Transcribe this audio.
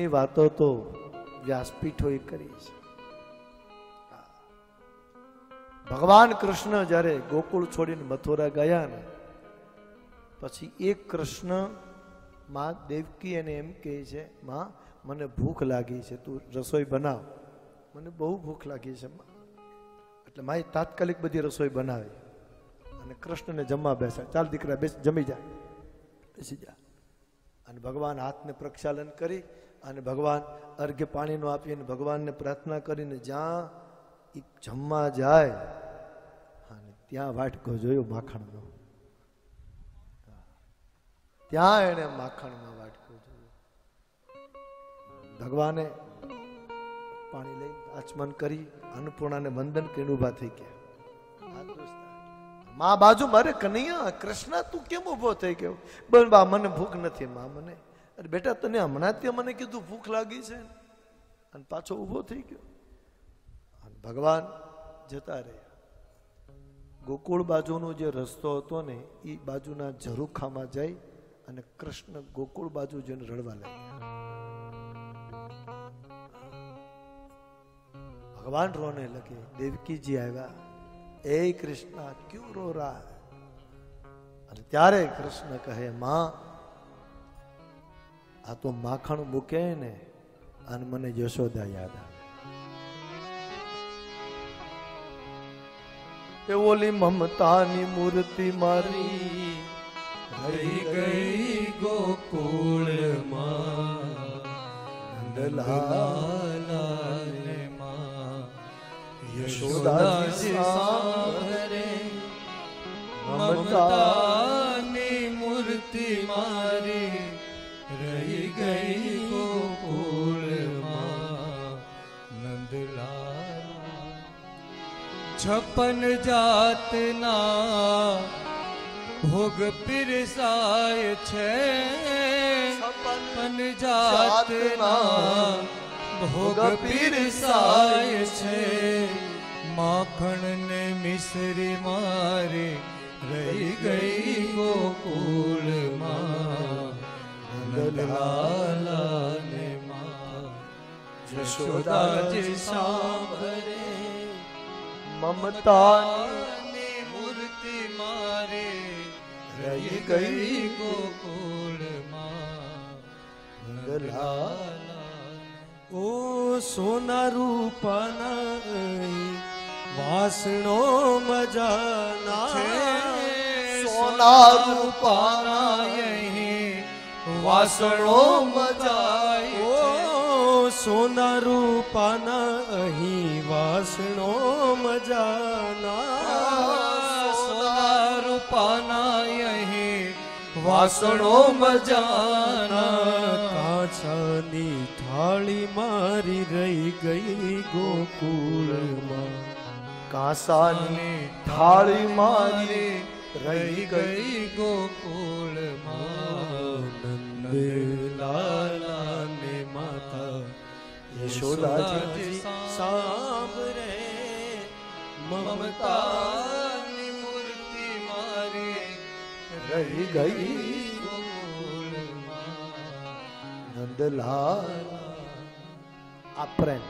ઘણી વાતો તો વ્યાસપીઠોએ કરી છે. ભગવાન કૃષ્ણ જ્યારે ગોકુળ છોડીને મથુરા ગયા ને પછી એક કૃષ્ણ માં દેવકી એને એમ કહે છે, માં મને ભૂખ લાગી છે, તું રસોઈ બનાવ, મને બહુ ભૂખ લાગી છે. એટલે માએ તાત્કાલિક બધી રસોઈ બનાવી અને કૃષ્ણને જમવા બેસાડ, ચાલ દીકરા બેસ, જમી જા, બેસી જા. અને ભગવાન હાથને પ્રક્ષાલન કરી અને ભગવાન અર્ઘ્ય પાણીનો આપી અને ભગવાનને પ્રાર્થના કરીને જ્યાં જમવા જાય અને ત્યાં વાટકો જોયો માખણનો, ત્યાં એને માખણમાં વાટકો જોયો. ભગવાને પાણી લઈ આચમન કરી અન્નપૂર્ણાને વંદન કરીને ઉભા થઈ ગયા. મા બાજુ મારે કનૈયા કૃષ્ણ તું કેમ ઉભો થઈ ગયો? બોલ બા મને ભૂખ નથી. મા મને, અરે બેટા તને હમણાં ત્યાં મને કીધું ભૂખ લાગી છે, અને પાછો ઉભો થઈ ગયો. અને ભગવાન જતા રહ્યા. ગોકુળ બાજુનો જે રસ્તો હતો ને એ બાજુના ઝરૂખામાં જઈ અને કૃષ્ણ ગોકુળ બાજુ જઈને રડવા લાગ્યા. ભગવાન રોને લગે. દેવકીજી આવ્યા, એ કૃષ્ણ ક્યું રો રહા? અને ત્યારે કૃષ્ણ કહે, માં આ તો માખણ મૂકે ને અને મને યશોદા યાદ આવે. એ ઓલી મમતાની મૂર્તિ મારી રહી ગઈ ગોકુળમાં, નંદલાલાને માં યશોદાજી સાંભરે. મમતાની મૂર્તિ મારી રહી ગઈ ગોકુળમાં, નંદલાલા 56 જાતના ભોગ પીરસાય છે. 56 જાતના ભોગ પીરસાય છે. માખણ ને મિશ્રી મારી રહી ગઈ ગોકુળમાં, નંદલાલા ને માં યશોદાજી સાંભરે. મમતાની મૂર્તિ મારે રહી ગઈ ગોકુળમાં, નંદલાલા. ઓ સોના રૂપાના વાસણો મજાના છે. સોના રૂપાના વાસણો મજાય. સોના રૂપાના અહીં વાસણો મજાના. સોના રૂપાના અહીં વાસણો મજાના. કાંસાની થાળી મારી રહી ગઈ ગોકુળમાં. કાંસાની થાળી મારી રહી ગઈ ગોકુળમાં. નંદલાલા ને માતા યશોદાજી સાંભરે. મમતાની મૂર્તિ મારી રહી ગઈ ગોકુળમાં, નંદલાલ. આ પ્રેમ